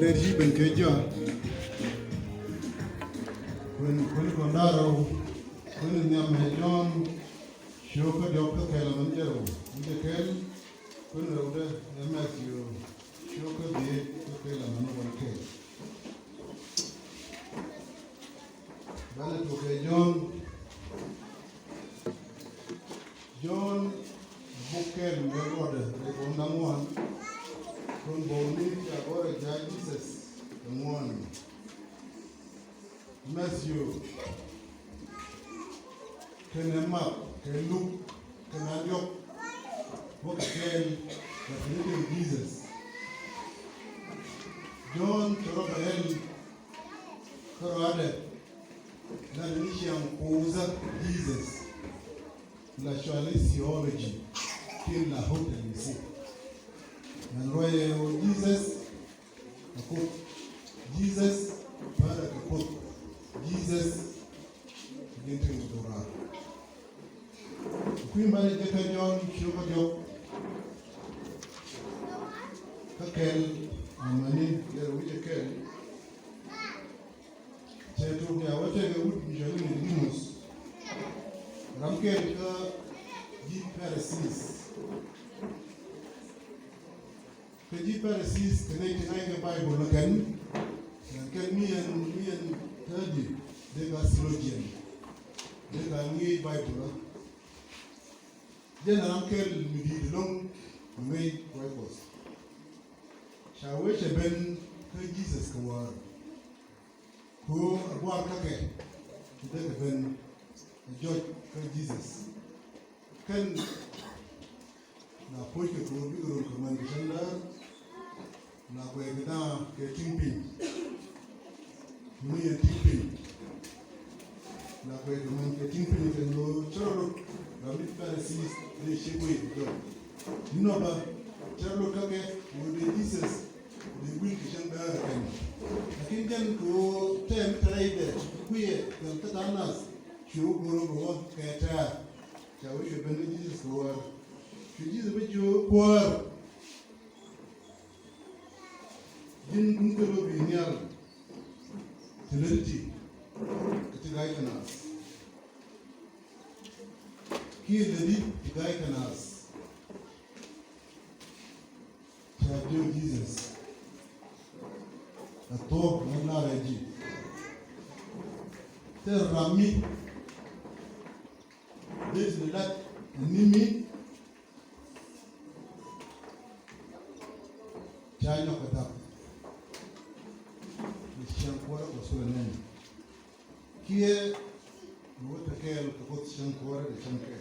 Energy ben keja. When kondaro, when nyam John, shoka joka kela manjaro. Inde kel, when rode Matthew, shoka de kela manu kel. Bale to John Bukel Merode, the Bondamuan, from Boni, agora Jesus, the one. Matthew, can a map, can look, can I look, what can the Jesus. John Torobel, Corrade, Nanisham Posa, Jesus. La theology, kill la hope and see. And royal Jesus, a cook, Jesus, para a cook, Jesus, getting to Torah. Queen Mary Deca John, Sugar Joe, Kakel, and Mani, there with a Kelly. Said to me, I was a wood, usually in the news. Ramkel G. Pharisees. The G. Pharisees, the 99 Bible again, and me and 30, they got theologian. They got me Bible. Then Ramkel did long way Bibles. Shall we have been Jesus Kawar? Who are one Kake? They have been George Jesus. Can na point ke ko bi ro ko man janda na ko e da ke timpin. Ni e timpin. Na ko e man ke timpin ke no choro na mi Pharisees de shebwe do. No ba choro ka ke wo de Jesus de will ke janda kan. Lakin jan ko tem traide kuye kan tatanas Show Guru Kata, shall we have been Jesus for? Should Jesus be your poor? Didn't go be near Tility, the guy can ask. Kill the deep, the guy can ask. Shall do Jesus? A talk, not a G. Tell Rami. This is that Nimi China Katap. The Shankora was so named. Here, what the care of the Shankora, the Shankar.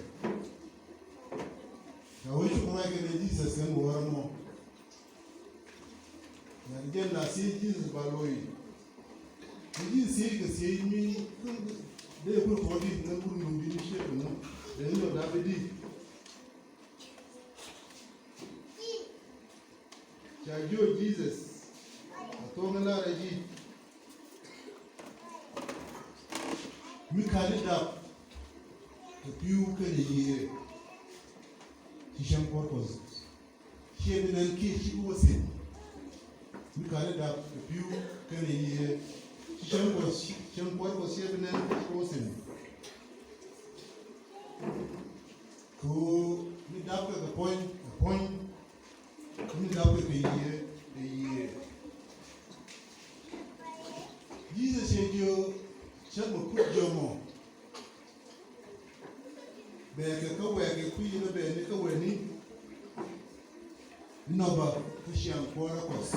Now, we should make a Jesus and war more. And again, I see Jesus Baloi. Jesus see me. They put 40 and wouldn't be shape, no. They know that we did. Shall Jesus? I told me that I did. We can it up. The few can hear. She shall purpose. She had been kid, she was in. We can it up. The few can hear. She was here and then was in. To meet up at the point, meet up with a year. Jesus said, you shall put your more. Back a cow, a queen of a nickel winning. No, but Christian Quaracos.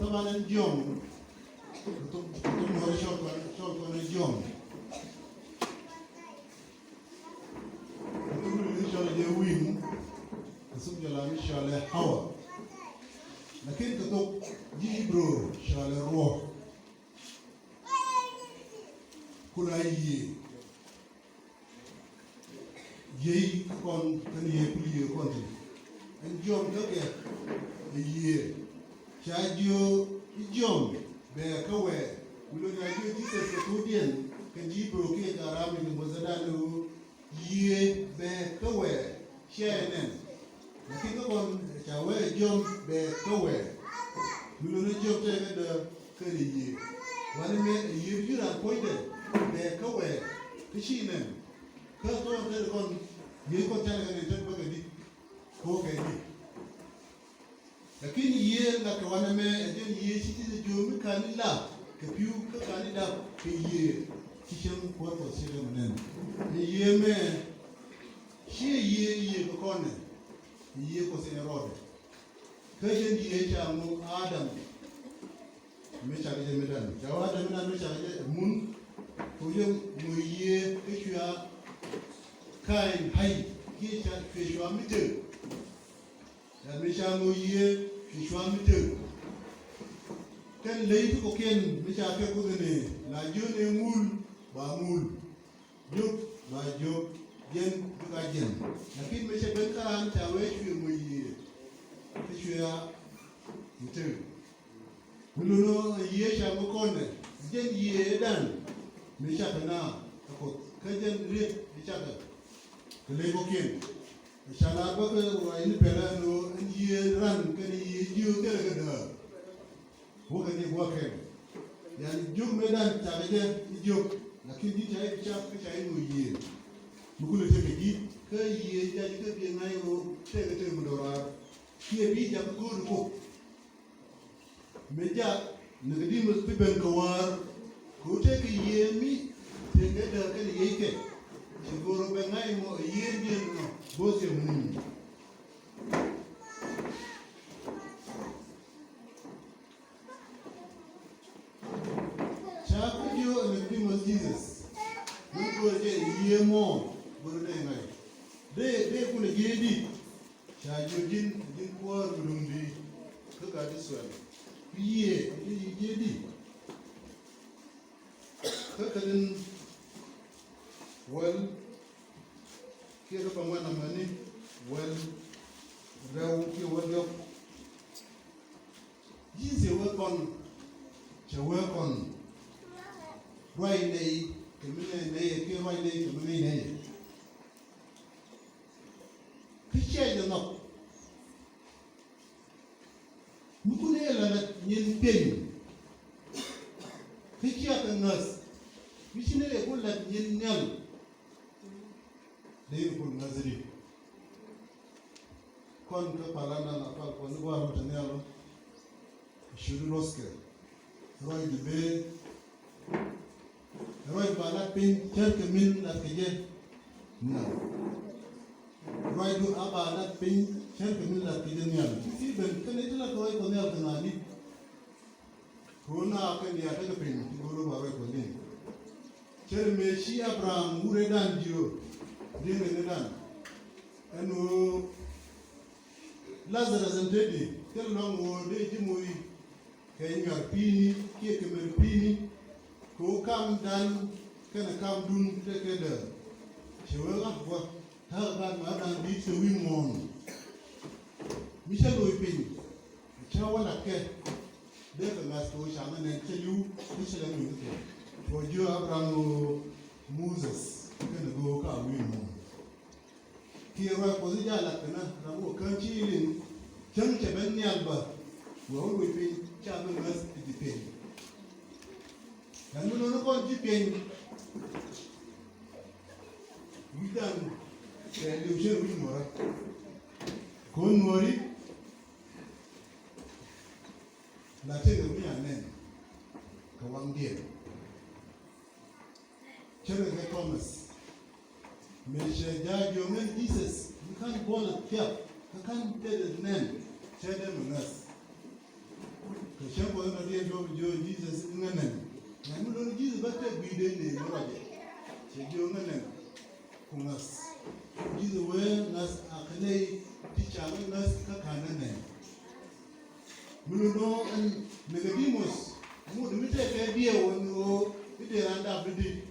Taman and John, short on a John. The win, the Subjalami shall a hour. The king to talk, Gibro shall a roar. Could I ye con can ye country? And John took a year. Chadio, John, bear cower, we don't like Jesus the Tudian, can Gibro get around in the Mozadano, ye bear cower, share them. lakini kon chawe jom be kowe mulu jom te de keri yi wani me yira poide be kowe kishinen ka to te kon yi ko tele ne te ba di ko ke di lakini ye la ka wani me den ye shi ti jom kanila ke piu ka kanida ke ye kishem ko ko sele menen ye me shi ye ko kone ye ko se rode kajen ye chamu adam me chaje medan jawada medan me chaje mun ko ye mo ye kishwa kai hai ki cha kishwa mite ya me chamu ye kishwa mite ken leiti ko ken me cha ke ko ne la jone mul ba mul juk ba juk jen duka jen lakini me cha ben karan ta we shwe mo ye kishwa mite Muluno ye cha mukone jen ye dan me cha na ko kajen rit me cha da kele ko ken cha na ba ko wa ni pera no ye ran ke ye ju ke ga da ko ga ni ko ken yani ju me dan ta ga ju lakini di cha no ye mukule te gi ke ye ja ke bi ngai ro te ga te mu do ra ki bi ja ko meja nagadimus piben kawar kote ke yemi tegeda ke yeke sigoro bengai mo yendi no bose mun chakujo nagadimus Jesus nuko je yemo burde ngai de kuna jedi chajojin din kwar bulumbi ka diswal Ye, ye, Kakanin, well, Kirapamana money, well, Rauki, well, Ye's a work on, right day, community, right day, community. Christian, no. Mukune la nyen pen fikia ka ngas mishine le ko la nyen nyal de ko ngazri kon ka palana na pal ko ni wa mata nyalo shudu roske roy de be roy bala pen quelques mille la keje na roy du abala pen quelques mille la keje nyalo si ben kene la roy ko nyal kana ni Kona kan ya daga pin goro ba wai ko ne cer me shi Abraham mure dan dio de ne dan eno Lazarus antedi tel long wo de ji moyi kay ngar pini ke ke mer pini ko kam dan kana kam dun te ke da che wa wa ta ga ma dan bi se wi mon Michel oy pin cha wala ke de ka ngas ko chama ne telu Michel ni ke for you Abraham Moses kana go ka wi mon ki ra ko ja la kana ra mo kan chi lin chan che ben ni alba wo wi pin cha no ngas di pin kan no ko di pin wi dan ke le je wi mo ra ko nori la te de mi anen ka wang die chere ke Thomas me je ja jo men Jesus you can't go and care you can't tell the name tell them us ka she ko na die jo Jesus nganen na mu don Jesus ba te bi de ne no raje che jo nganen ku ngas Jesus we ngas akane teacher ngas ka kanane Muluno and Nicodemus, who the military idea when you did and abdi.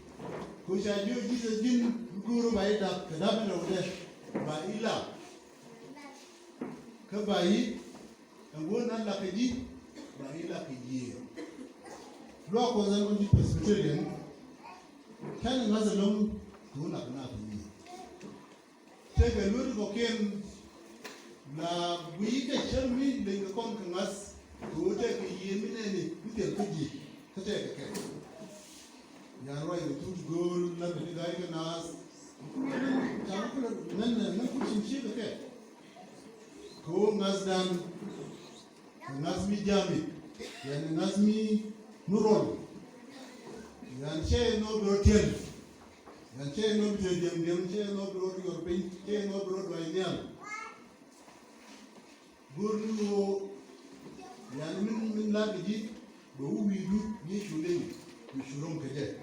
Kusha you Jesus didn't guru by that, Kadaman of death, by Ila Kabai, and one unlucky by Ila Kiji. Rock was an only Presbyterian, telling us alone to not nothing. Take a little cocaine, la we ke chermi le kon kangas ko te ke yemine ni bitel kuji kete ke ya roi tu gol la bi ga ke nas ta ko nan ku chin chi ke ko ngas dan ngas mi jami yani ngas mi nurol yan che no brotel yan che no bi dem che no bro yor pin che no bro do ayal gurnu yani min la gidi do widu ni shulen ni shulon keje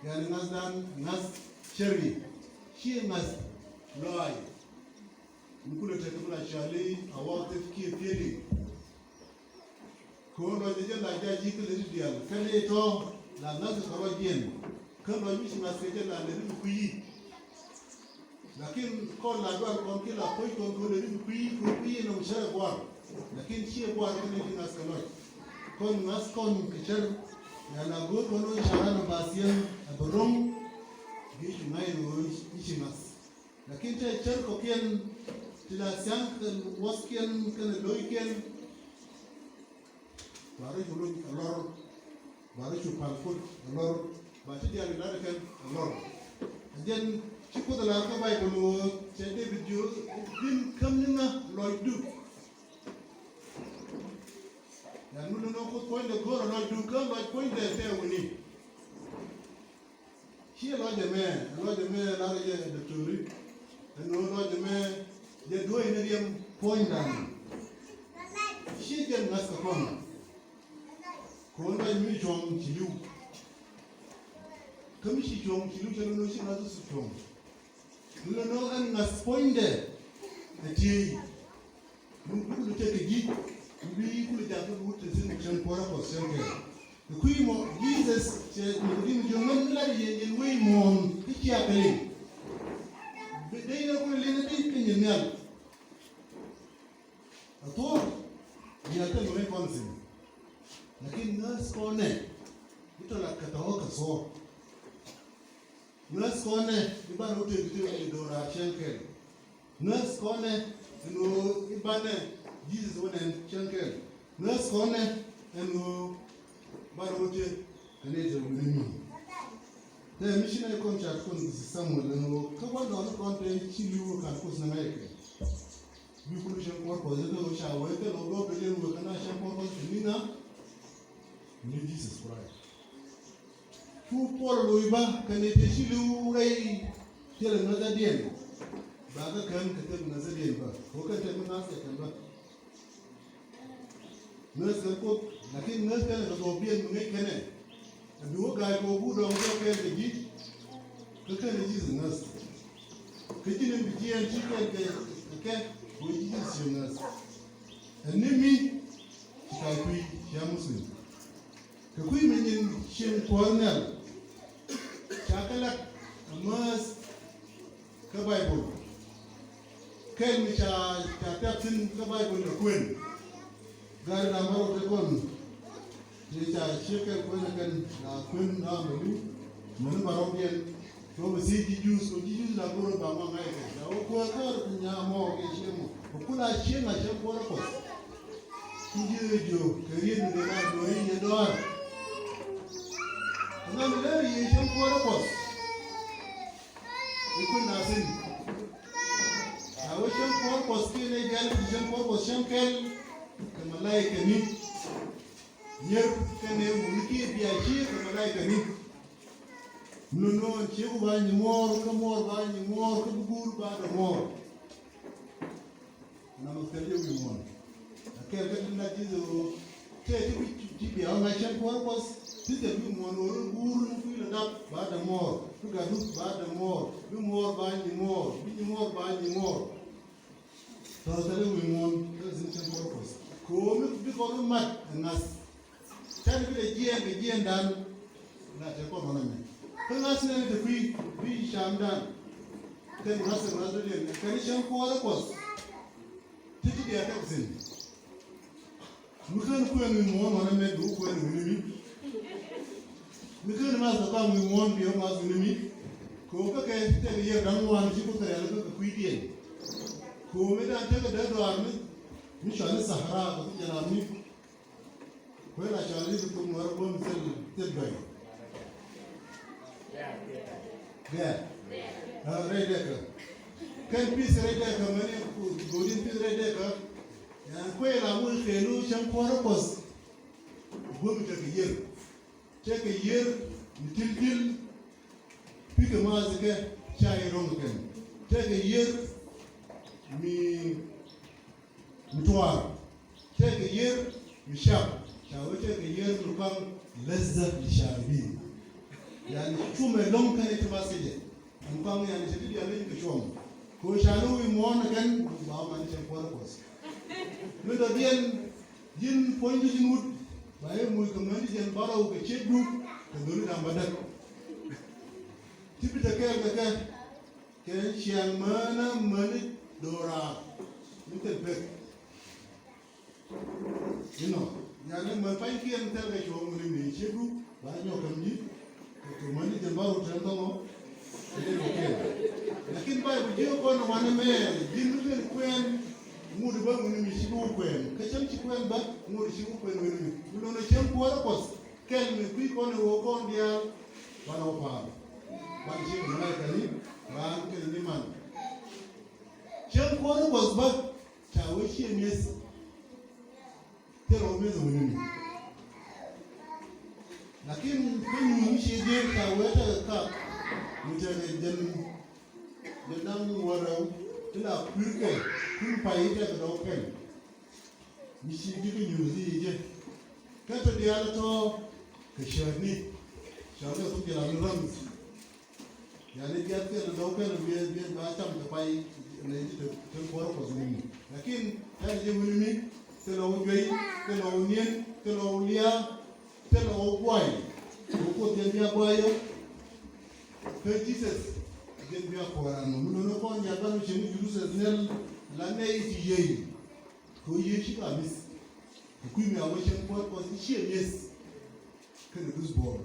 yani nas dan nas cherry shi nas loy mukule te kula shali awate ki pili ko do je la jaji kele dial kale to la nas ko wajien kan do mi nas keje la le ku yi lakini kon la do kon kila koy kon ko le ku yi no sha kwa lakini shi kwa kile nas kanoi kon nas kon kicher yana go kono sharana basien abrom gishu ngai no ishi nas lakini te cher ko kien tila siang kan waskien kan loikien baru julun alor baru chupal kut alor bati dia lada kan alor then chiku dala ka bai kono chede video din kamnina loidu ya nuno no ko point de goro loidu kan loid point de te woni shi loide me la je de turi no loide me je do ina diam point dan shi gen nas ka kono ko na mi chong chilu kami shi chong chilu chalo no shi na su chong nuno no an nas point de ti mun ku te ke gi we could have put the same for a second. The Queen of Jesus said, "You la in way more, Pichiapelli." But they are really a bit in the mill. At all, we are telling you one thing. Like nurse corner, it will like Kataoka so. Nurse corner, the man who takes the door at Shankel. Nurse corner, you know, Ibane. Jesus one and Shankel. Nurse corner and no Barote and it will be. The missionary contract comes somewhere and no come on the content Chilu can post in America. We could share more positive shall wait and go to them with a share more Nina. Jesus Christ. Two Paul Louiba can it Chilu Ray till another day. Baga can tell another day, but who can tell us that? Nurse ko lakini nurse kana ko bien ngai kene nduo ga ko bu do ko ke de ji ko ke de ji nurse ke ji ne bi ji an ji ke ko ji ji nurse enimi ka ku ya muslim ko ku mi ni shin corner chakala mas ka bible ken mi cha tapin ka bible ko kwen gari na maro te kon je cha shekel ko na kan na kun na menu maro bien to si ji juice ko ji juice la goro ba ma ngai na o ko ko nya mo ke shemo ko kula shema she ko ko ji jo keri ni na do yi do na mi le yi she ko ko ko na sin a o she ko ke ne gal she ko shenkel malaika ni nyer kene wuliki biya chi malaika ni nono chi ba ni mor ba ni mor ko bugul ba da mor na mo tele wi mon akel ka na jizo te ti biya ma chen ko ti te wi mon o bur no fi la da ba da mor ku ga du ba da mor du mor ba ni mor bi ni mor ba ni mor to tele wi mon ka zin chen ko ko bi ko mat nas tan bi de gien dan na te ko non ne ko nas ne de bi sham dan ten nas de kan shan ko da ko titi de ta zin mu kan ko ni mo non ne du ko ni mi kan mas da ko mi mo bi o mas ni mi ko ka ke te ye dan wan ji ko tere ko ku dien Come da take da do army mi shani sahara ko jana mi ko la shani ko mo ro bom tel bay yeah ready ka kan pis ready ka mane golin pis ready ka ya ko la mo khelu sham ko ro pos bom take yer nitil pika mazike chai rongen take yer mi mtuar take yer mi shab shawo take yer lukan lazzat lisharibin yani chume long kan itmasije lukan yani shadidi alin ke shom ko shalu wi mon kan ba man chen ko kos mi do yin point di mut baye muy ko mandi jen baraw ke cheddu ko dolu da badak tipi da ke chiang mana mani dora mintel pek yani ma fay ki en tel ga cho mu ni cheddu ba ñoo kam ni ko mandi jen baraw tan ngo lakin bay bu jio ko no wana me din lu len kwen mu de ba mu ni ci bu kwen ka cham ci kwen ba mu ci bu kwen ni lu no cham ko wala kos kel mi ku ko no ko ndia bana o pa ba ci ko na ka ni ba ke ni man cham ko no kos ba ta we ci mes tero mes mu ni lakin kun mu ci de ka we ta ka mu te den dan waraw tila purke kun payita do ken misi digi nyuzi je kato diala to ke shani shani ko jela ram yani dia te do ken be ba tam to pay ne ji to ko ko zuni lakin ta je wulmi te lo gey te lo nien te lo lia te lo boy ko te dia boyo ke Jesus gen biya korano no ko nya ba no chemu jurusa nel la nei ti yei ko ye chi ka mis ku mi awo chen ko chi yes ke dus bo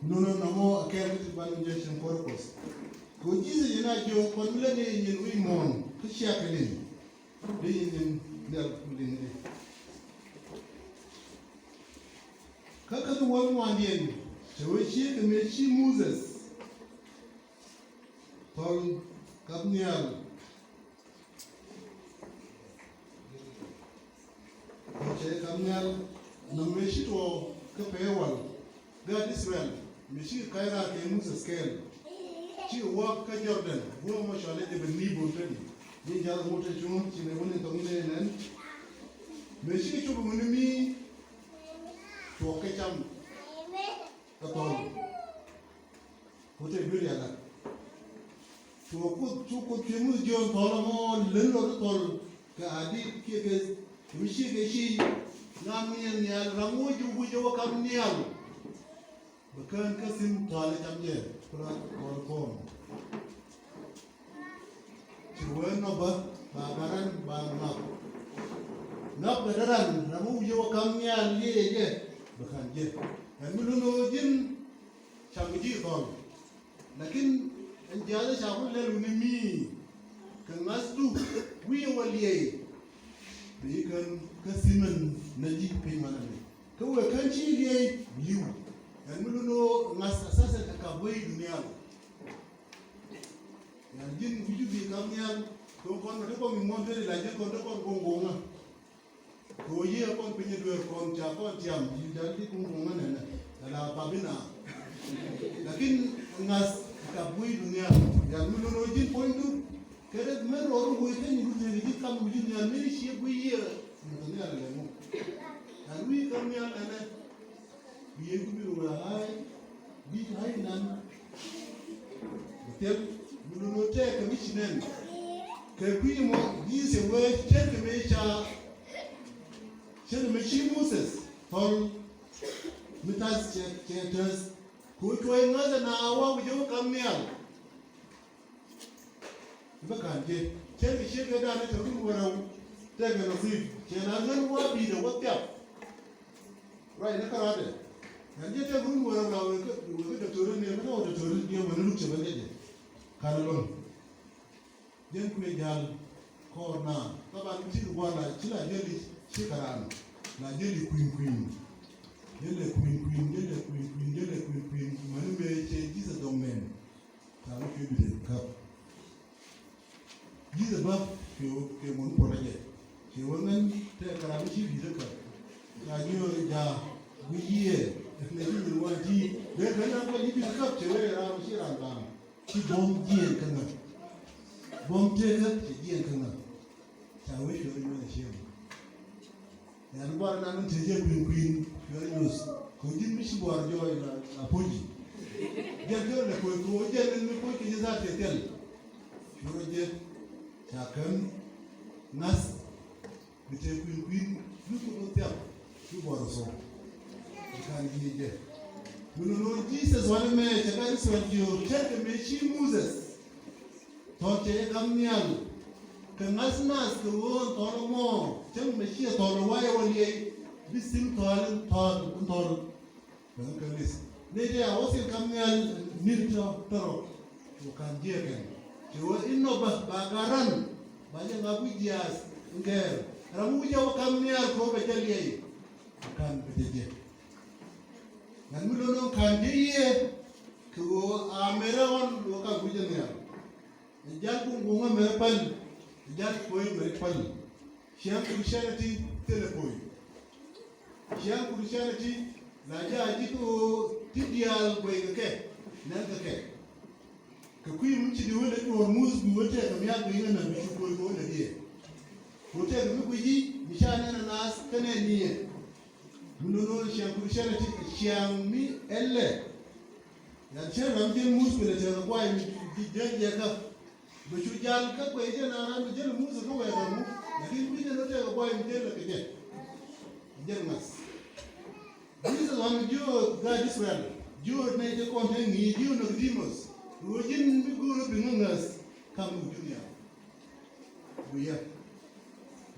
no mo ke ri ba no je chen ko jize yana jo ko le ne yin wi mon ku chi akelen de yin nel kulin de ka no wa mo andien je we chi ke me chi Moses Tol Kabnial Oche Kabnial na meshito kapewal God Israel meshi kaira ke Musa scale chi wa ka Jordan wo mo shale de bni bo tani ni jar mo te chun chi ne woni to ne nen meshi chu mo mi to ke cham ka tol ko te bi ya la Cukup cuma jual tolong lelor tol ke adik ke misi ke si ngamian nial ramu jubu jawa kami nial bukan kesim tol jamnya perat korpon cuman napa babaran bangnak nak beneran ramu jawa kami nial ye je bukan je kami dulu jin camji tol lakin Anjala siapa lalu ni kengastu wiwaliye bikan kesimen najib pemana ni kau kanci dia liu dan muluno ngas asas kakaboi dunia yang jin wujud di kamian kau kon ada kau mimon dari lajang kau ada kau gongonga kau ye kau punya dua kau cakap jam jadi gongongan ni dalam pabina lakin ngas kabui dunia yang muluno jin pointu keret mer orang gue kan ibu jadi kamu jin yang ni siapa gue ya dunia ada lemu dan gue kami yang ada biar gue biru hai di hai nan betul muluno teh kami sinen kami mau di sewa teh kami cah mesin Moses tol mitas cah Kuikuai ngaza na awa ujo kamnial. Iba kanje, ceri shege da na taru warau, tega nasib, cena ngan wabi da watiap. Right na karade. Kanje te gun warau la weke da turun ne na da turun dia menurut coba aja. Kanalon. jen kwe jal korna taban ci wala ci la jeli ci karan la jeli queen jele queen manu me ce jiza domain ta lo ke bi kap jiza ba ke mon poraje ke wannan ta karan ci bi ka la nyo ja buye ne ni wati de kana ko ni bi kap ce we ra ci ran ba ci bom jien kana bom te ka ci jien kana ta we shi ne shi ya ni bora nan te je queen yori news ko din mi shi bora joy la poji gel le ko je ne ko ki za te tel yoro je ta kan nas mi te queen lu ko tel lu bora so kan ni je no Jesus one me te ka so dio te me shi Moses to te kamnial kan nas ko to mo te me shi to wa ya wali bisim toal kan kalis ne dia osil kamnial nirto toro to kan je kan jo inno bagaran banya ngabu dias nger ramu jo kamnial ko be jali kan beje nan mu dono kan diye ko amera won do ka guje ne jal ko ngoma me pal jal ko me pal siam christianity telepoy siam christianity la ja ji ko tidial boy ke nan ke kuyi mun ci di wala ko mus bi wote kam ya ko yina bi ko wala die wote mi ko ji mi sha na nas kane niye mun no siam christianity siam mi elle ya che ram je mus bi le te ko ay mi je ka ba chu jal ka ko je na ram je mus ko wa ram lakin bi ne te ko ay mi je la ke je mas this is one you God Israel you ne je ko ne ni you no dimos Rojin bi guru bingas kamu dunia. Buya.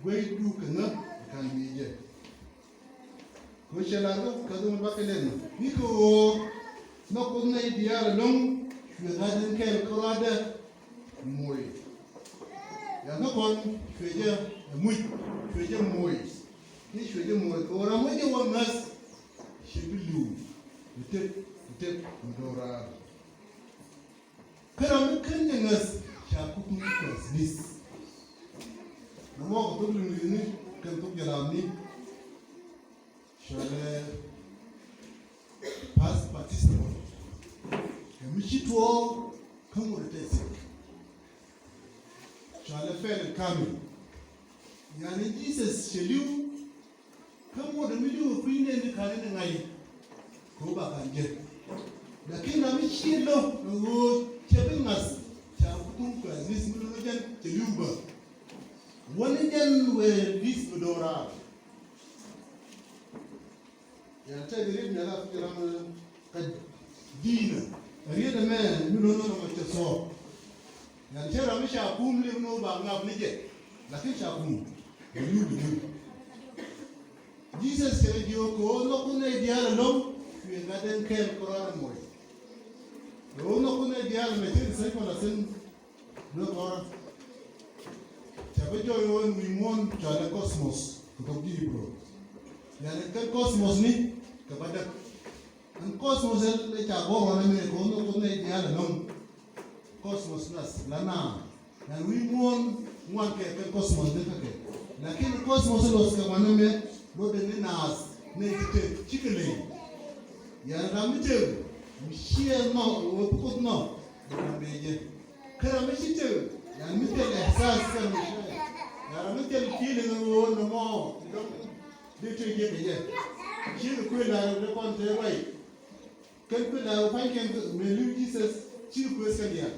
Gwai du kana kan bije. Ko shelaro kadum bakelen. Niko no ko na diara long fi gaden kel korada moy. Ya no kon feje muy feje moy. Ni feje moy ko ra moy de wangas shibilu. Utek ndora. Karam kanyangas shakutu kwasnis namo ko tulu ni kan to gelamni shale pas participle kamichito kamo retesi shale fel kami yani Jesus sheliu kamo da midu kuine ni kare ni ngai ko ba kanje lakini na michilo no Chebingas, Chakutunka, Miss Mulogan, Teluba. One again where this Udora. Yanta the Rim Nala Dina. A real man, you don't know what you saw. Yantera Misha Boom live no bang up Nige. Latisha Boom. You do. Jesus said, you go no one idea alone, you got them care Koran Moy. Uno kuna dial metin sai ko la sen no ora chabejo yo mi mon chala cosmos ko di bro ya le cosmos ni ka bada an cosmos le cha go wana me ko no kuna dial no cosmos nas lana na wi mon ke cosmos de ke lakini cosmos lo ska wana me lo de ni nas ne tite chikele ya ramite Mishia no, what no, Kara Mishito, and Mr. Assassin, and Mr. Feeling on the mall, don't get me yet. She will quit out of the country right. Can put out finding Melu Jesus, chief question here.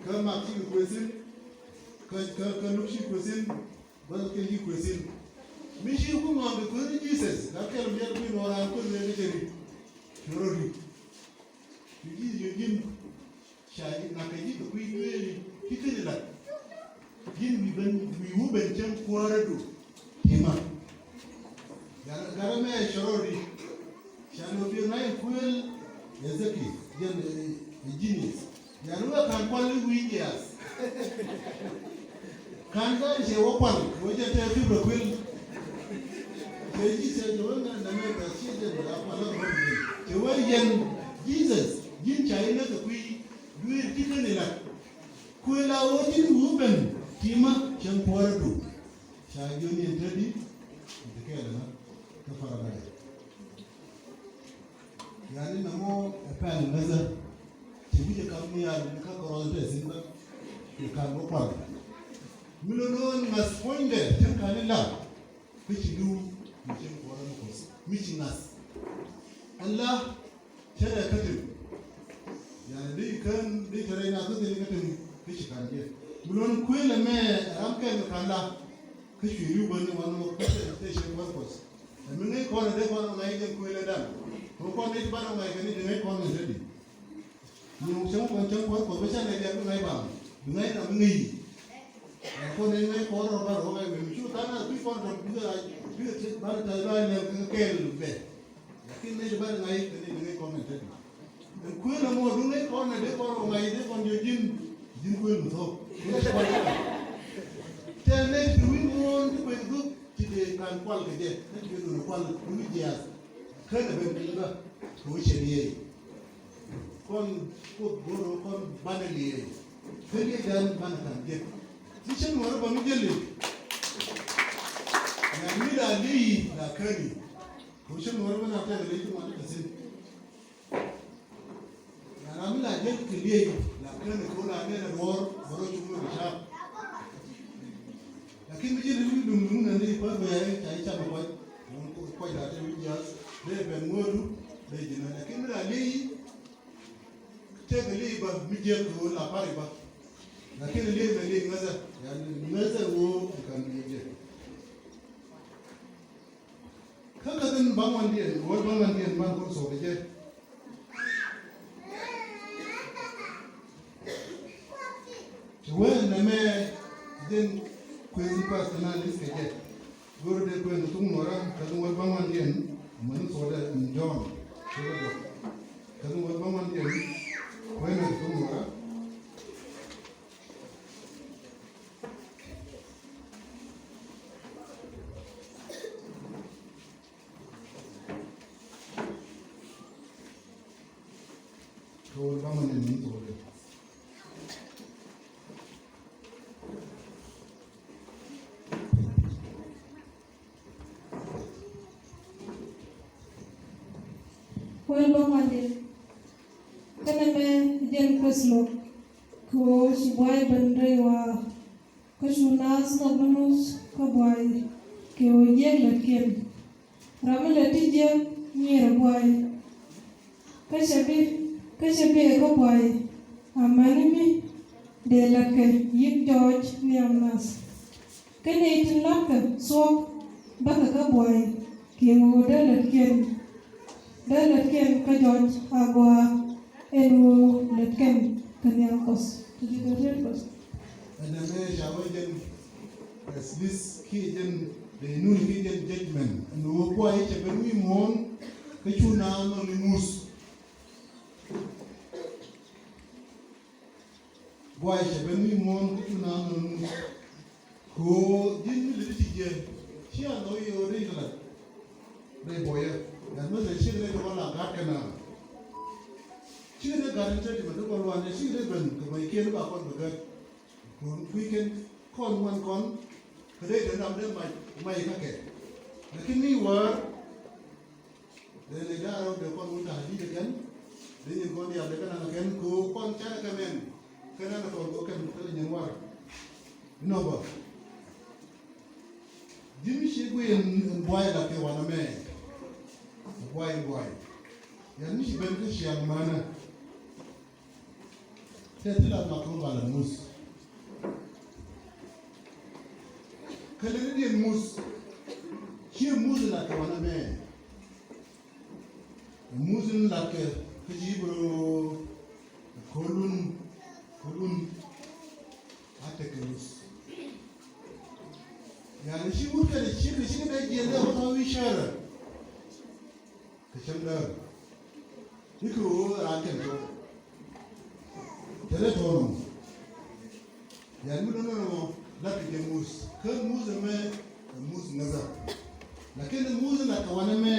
Come up to question, can look she question, but can you question? Mishi who on the good Jesus, that can be a queen or I couldn't really. Yorori, you give Shai Nakaji, the Queen really, he like. Give me when we would be jump quarter. Hima Garame Shorori, shall be a nine quill, Yazaki, a genius. Yaruba can call you weak, yes. Kan ga je wopan waje ta fi bakwil ke ji sai da wannan da mai ba shi da akwala ba ke wajen Jesus jin chai na ka kui duir tikane la kuela wojin ruben kima shan kwardo sha joni tadi da kai da ka fara da yani namo apan nazar tibuje kamni ya ka koro da sin ba ke ka mo kwa milonon mas poinde tan kanilla kici du mijin koran ko mici nas Allah tada katin yani dai kan dai tare na zai katin kici kan je milon kuela me amkan kala kici yu bani wani katin shi ko min ngai ko de ko ngai den kuela dan ko ne ba ngai gani de ngai ko ne dadi ni mo chang ko be sa ne dia ngai ba ngai na ngai ko ne ngai ko ro ba ro ngai mi chu ta na bi ko do bi ba ta ba ne kel be lakin ne ba ngai ne ngai ko ne dadi ko na mo du ngai ko ne de ko ro ngai de ko jin ko no to te ne du mo ndi ko du ti de kan kwal ke de ne ti do kwal du dia kana ben ba ko sheriye kon ko goro kon banaliye kage dan ban kan de tishin wani ba mu gelle ya mi da li da kani ko shin wani ba na ta da li wani da sin ya na mi da gelle kliye la kani ko la ne da wor baro chumu da sha lakin mi gelle mi dum na ne ba ba ya ta ita ba ko da ta mi ya le ben modu le jina lakin mi da li te li ba mi je ko la pare ba lakini leo ndio ngaza yani ngaza wo kanije kaka den bangwan dia wo bangwan dia man ko so beje we na me den kwezi personalist keje goro de ko no tum nora kadu wo bangwan dia man so da njon kadu wo bangwan dia ko no tum nora Rồi ba mình nhìn rồi. Well, ba mình kana me jen kaslo ko si boy bandre wa ko sunas na bonus ko boy ke o jen la ken ramela ti jen ni boy Kashabi ko boy amanimi de lakke yik George Niamnas. Kene itin lakka sok baka ka boy kingo dalatken ka George agwa enu latken kanyangkos. Tuji kos. Ada me jawajen this kijen the nun kijen judgment no ko ay che ben wi mon ka chuna no ni mus boy che ben mi mon ku na no ko din mi le ti je chi a no yo re la re boy ya no le chi le ko la ga kana chi le ga ren te ma ko lo ne chi le ben ko mai ke ba kon ba ko weekend kon wan kon ko de de nam de mai ka ke lakin mi war de le da ro de kon ta di de kan de ni kon ya de kana ken ko kon cha ka men kana na ko kan ko ni war no ba dimi shi go en boy la ke wana me boy ya ni shi ben ko shi amana te tila ma ko ba la mus kale ni mus shi mus la ke wana me mus la ke jibro kolun atekelus yani shi mutka da shi da yanda ko wi shara ka shanda diko raken to tele tono ya mi no la ke mus kan mus me mus naza lakini mus na ka wana me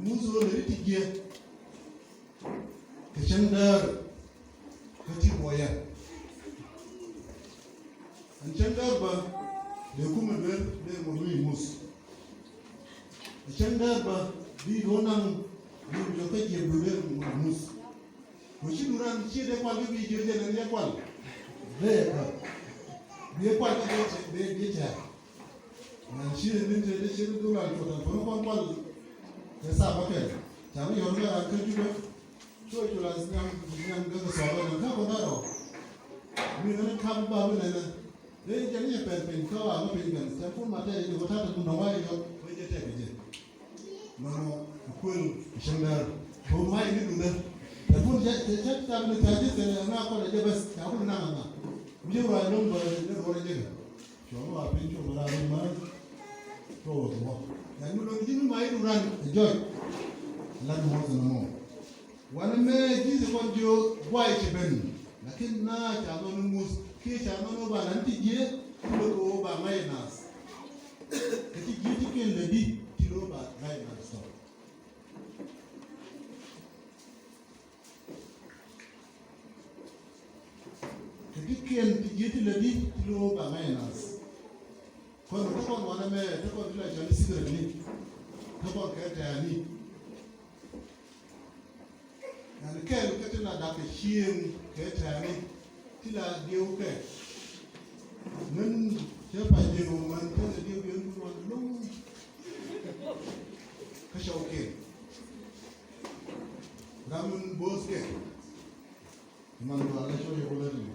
mus ro le tigie ke chandar ka ti boya an chandar ba le kuma ber le mo lui mus chandar ba bi ronan bi lo ka je bu ber mus ko shi duran shi de kwal bi je de ne kwal be ka bi kwal ka be ta na shi ne de shi du la ko ta ko kwal ya sa ba ke ta mi yo la ka ju ba so to la nyam ga so ba na ka ko da ro mi ne ka ba ba ne ne je ne pe pe ko a ma pe ga ta fu ma ta de ko ta ta no wa yo ko je te je no ko shandar ko mai ni du ne ta fu je te ta ne ta je na ko de bas ta fu na ma mi wa no ba ne ko je jo wa pe jo ma ra ma to ya ni lo ni mai du ran joy la mo zo no wana me jize kwa ndio bwai cheben lakini na cha no mus ke cha no ba nan tije ko ba mai nas kati giti ke ledi tilo ba mai nas so kati ke giti ledi tilo ba mai nas ko wana me ko bila cha ni sigara ni ko ka ta ni and kel ketela da ke hiem ke tani tila dio ke men je pa je ro man te dio dio ro lu ka shauke ramun bos ke man do ala shoye bola ni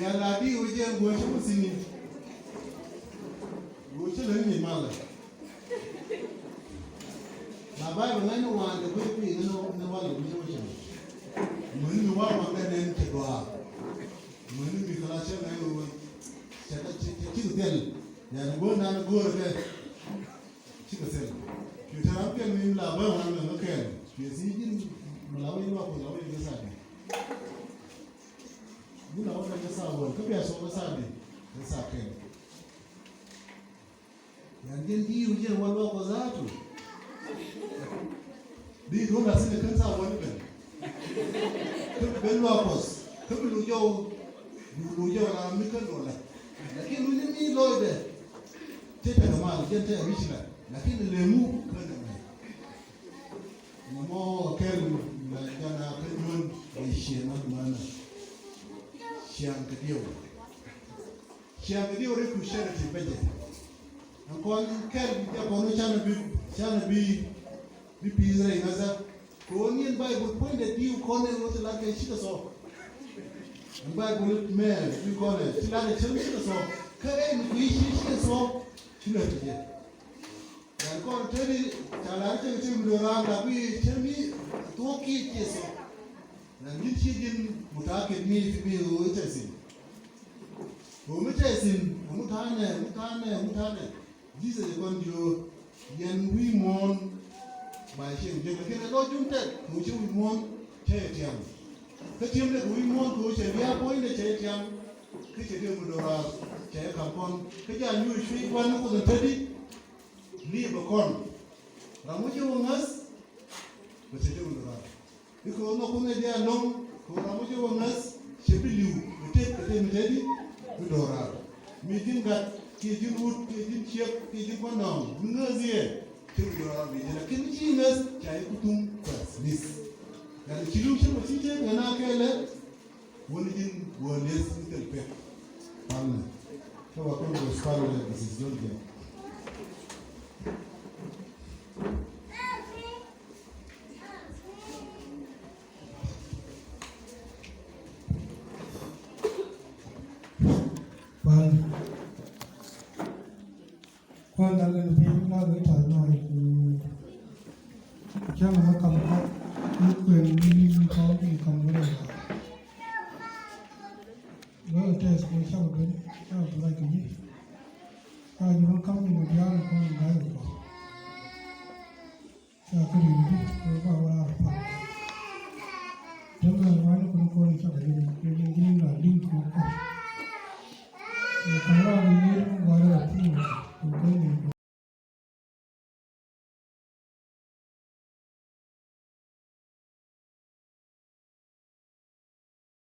ya la di o je go shi musini go shi le ni mala Baba ngani wa de ko pi no ne wa le ni o chen mun ni wa ma ga den te doa mun ni kala che na yo che ta che del ya no go na go re chi ka sel ki ta ram ke ni la ba wa na ke ki si jin la wa ni wa ko la wa ni sa ni ni la wa ni sa wa ka bi so sa ni sa ke ya din di u je wa lo ko za tu di do na sine kan sa wani ben ben lo pos ko lu yo na mi kan do la lakini ni mi lo be te ta ma je te mi sila lakini le mu kan na mo kel na jana kan mun ai she na mana shiang ka dio re ku shere ti beje ankon kel ya ko no chana bi pizza inaza ko ni Bible point de Dio kone wote la ke shika so Bible me you kone tila de chimi shika so kare ni ku shika so tila de ya ko tedi chala ke chimi do ra la bi chimi to ki ke so na ni chi din mutake ni bi o tesi o mutane Jesus de kon dio yan wi mon ba shin je ke lo junte ko chi wi mon che tiam ke tiam de wi mon ko che ya ko inde che tiam ke che de mu do ra che ka kon ke ja nyu shui wan ko de tedi li ba kon ra mu che wongas ko che de mu do ra ko no ko ne dia long ko ra mu che wongas che bi liu te mi tedi mu do ra mi din gat ki din wut ki din chiep ki din kondom ngazie Kira bila kini chinas cai kutung pasnis. Dan cilu cuma cincin anak kele, wujudin walis terpek. Palna. Coba kau boleh separuh dari sisi dia. Quan đang lên phim là với trả lời chắc là nó cầm có quyền có gì cầm cái này với test của cháu đến cháu lại cái gì như nó cầm một giá là con gái của nó cháu cái gì đi nó bảo là phải chẳng là nói nó con cháu cái gì là linh ko. Kamera ni year mo gara ati mo.